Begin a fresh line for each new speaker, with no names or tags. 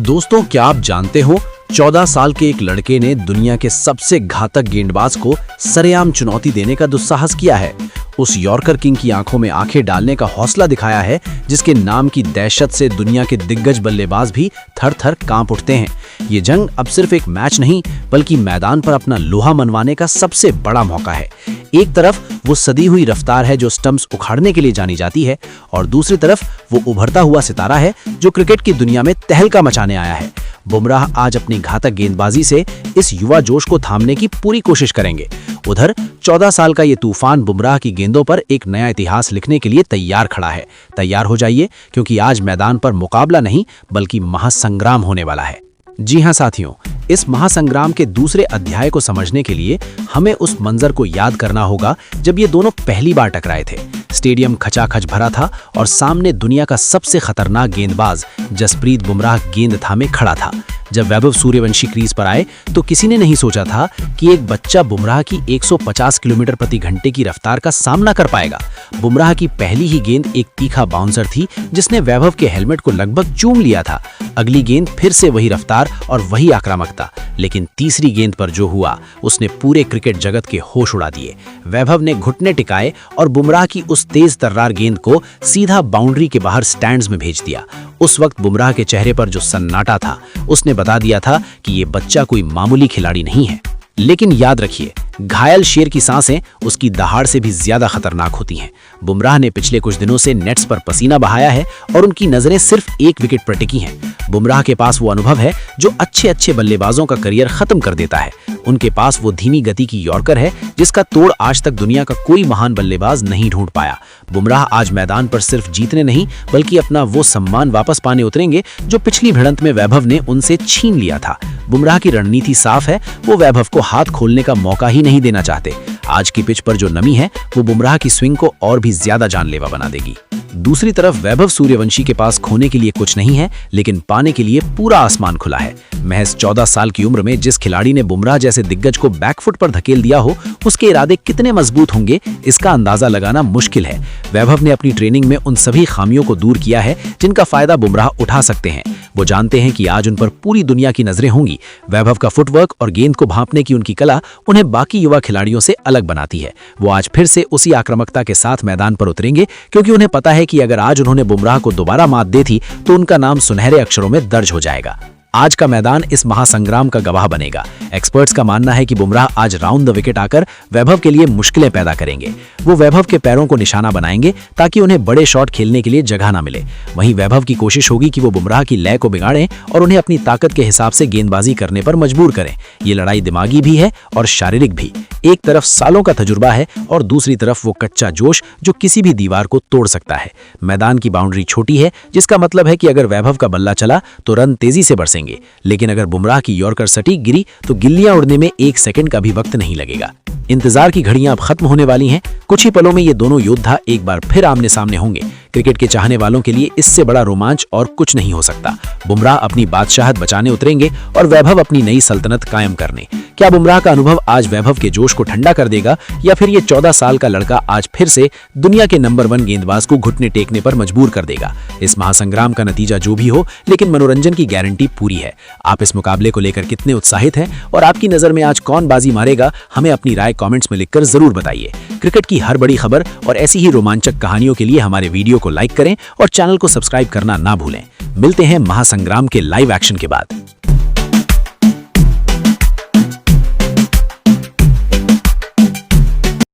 दोस्तों, क्या आप जानते हो 14 साल के एक लड़के ने दुनिया के सबसे घातक गेंदबाज को सरेआम चुनौती देने का दुस्साहस किया है। उस यॉर्कर किंग की आंखों में आंखें डालने का हौसला दिखाया है, जिसके नाम की दहशत से दुनिया के दिग्गज बल्लेबाज भी थर-थर कांप उठते हैं। ये जंग अब सिर्फ एक मैच नहीं, बल्कि मैदान पर अपना लोहा मनवाने का सबसे बड़ा मौका है। एक तरफ वो सदी हुई रफ्तार है जो स्टंप्स उखाड़ने के लिए जानी जाती है, और दूसरी तरफ वो उभरता हुआ सितारा है जो क्रिकेट की दुनिया में तहलका मचाने आया है। बुमराह आज अपनी घातक गेंदबाजी से इस युवा जोश को थामने की पूरी कोशिश करेंगे। उधर 14 साल का ये तूफान बुमराह की गेंदों पर एक नया इतिहास लिखने के लिए तैयार खड़ा है। तैयार हो जाइए, क्योंकि आज मैदान पर मुकाबला नहीं बल्कि महासंग्राम होने वाला है। जी हाँ साथियों, इस महासंग्राम के दूसरे अध्याय को समझने के लिए हमें उस मंजर को याद करना होगा जब ये दोनों पहली बार टकराए थे। स्टेडियम खचाखच भरा था और सामने दुनिया का सबसे खतरनाक गेंदबाज जसप्रीत बुमराह गेंद थामे खड़ा था। जब वैभव सूर्यवंशी क्रीज पर आए तो किसी ने नहीं सोचा था कि एक बच्चा बुमराह की 150 किलोमीटर प्रति घंटे की रफ्तार का सामना कर पाएगा। बुमराह की पहली ही गेंद एक तीखा बाउंसर थी जिसने वैभव के हेलमेट को लगभग चूम लिया था। अगली गेंद फिर से वही रफ्तार और वही आक्रामकता, लेकिन तीसरी गेंद पर जो हुआ उसने पूरे क्रिकेट जगत के होश उड़ा दिए। वैभव ने घुटने टिकाए और बुमराह की उस तेज तर्रार गेंद को सीधा बाउंड्री के बाहर स्टैंड्स में भेज दिया। उस वक्त बुमराह के चेहरे पर जो सन्नाटा था, उसने बता दिया था कि ये बच्चा कोई मामूली खिलाड़ी नहीं है। लेकिन याद रखिए, घायल शेर की सांसें उसकी दहाड़ से भी ज्यादा खतरनाक होती हैं। बुमराह ने पिछले कुछ दिनों से नेट्स पर पसीना बहाया है और उनकी नजरें सिर्फ एक विकेट पर टिकी हैं। बुमराह के पास वो अनुभव है जो अच्छे बल्लेबाजों का करियर खत्म कर देता है। उनके पास वो धीमी गति की यॉर्कर है जिसका तोड़ आज तक दुनिया का कोई महान बल्लेबाज नहीं ढूंढ पाया। बुमराह आज मैदान पर सिर्फ जीतने नहीं बल्कि अपना वो सम्मान वापस पाने उतरेंगे जो पिछली भिड़ंत में वैभव ने उनसे छीन लिया था। बुमराह की रणनीति साफ है, वो वैभव को हाथ खोलने का मौका ही नहीं देना चाहते। आज की पिच पर जो नमी है वो बुमराह की स्विंग को और भी ज्यादा जानलेवा बना देगी। दूसरी तरफ वैभव सूर्यवंशी के पास खोने के लिए कुछ नहीं है, लेकिन पाने के लिए पूरा आसमान खुला है। महज 14 साल की उम्र में जिस खिलाड़ी ने बुमराह जैसे दिग्गज को बैकफुट पर धकेल दिया हो, उसके इरादे कितने मजबूत होंगे इसका अंदाजा लगाना मुश्किल है। वैभव ने अपनी ट्रेनिंग में उन सभी खामियों को दूर किया है जिनका फायदा बुमराह उठा सकते हैं। वो जानते हैं कि आज उन पर पूरी दुनिया की नजरें होंगी। वैभव का फुटवर्क और गेंद को भांपने की उनकी कला उन्हें बाकी युवा खिलाड़ियों से अलग बनाती है। वो आज फिर से उसी आक्रामकता के साथ मैदान पर उतरेंगे, क्योंकि उन्हें पता है कि अगर आज उन्होंने बुमराह को दोबारा मात दी थी तो उनका नाम सुनहरे अक्षरों में दर्ज हो जाएगा। आज का मैदान इस महासंग्राम का गवाह बनेगा। एक्सपर्ट्स का मानना है कि बुमराह आज राउंड द विकेट आकर वैभव के लिए मुश्किलें पैदा करेंगे। वो वैभव के पैरों को निशाना बनाएंगे ताकि उन्हें बड़े शॉट खेलने के लिए जगह ना मिले। वहीं वैभव की कोशिश होगी कि वो बुमराह की लय को बिगाड़ें और उन्हें अपनी ताकत के हिसाब से गेंदबाजी करने पर मजबूर करें। ये लड़ाई दिमागी भी है और शारीरिक भी। एक तरफ सालों का तजुर्बा है और दूसरी तरफ वो कच्चा जोश जो किसी भी दीवार को तोड़ सकता है। मैदान की बाउंड्री छोटी है, जिसका मतलब है कि अगर वैभव का बल्ला चला तो रन तेजी से बरसेंगे, लेकिन अगर बुमराह की यॉर्कर सटीक गिरी तो गिल्लियां उड़ने में एक सेकंड का भी वक्त नहीं लगेगा। इंतजार की घड़ियां अब खत्म होने वाली हैं। कुछ ही पलों में ये दोनों योद्धा एक बार फिर आमने सामने होंगे। क्रिकेट के चाहने वालों के लिए इससे बड़ा रोमांच और कुछ नहीं हो सकता। बुमराह अपनी बादशाहत बचाने उतरेंगे और वैभव अपनी नई सल्तनत कायम करने। क्या बुमराह का अनुभव आज वैभव के जोश को ठंडा कर देगा, या फिर ये 14 साल का लड़का आज फिर से दुनिया के नंबर 1 गेंदबाज को घुटने टेकने पर मजबूर कर देगा? इस महासंग्राम का नतीजा जो भी हो, लेकिन मनोरंजन की गारंटी पूरी है। आप इस मुकाबले को लेकर कितने उत्साहित हैं और आपकी नजर में आज कौन बाजी मारेगा, हमें अपनी राय कमेंट्स में लिखकर जरूर बताइए। क्रिकेट की हर बड़ी खबर और ऐसी ही रोमांचक कहानियों के लिए हमारे वीडियो को लाइक करें और चैनल को सब्सक्राइब करना ना भूलें। मिलते हैं महासंग्राम के लाइव एक्शन के बाद।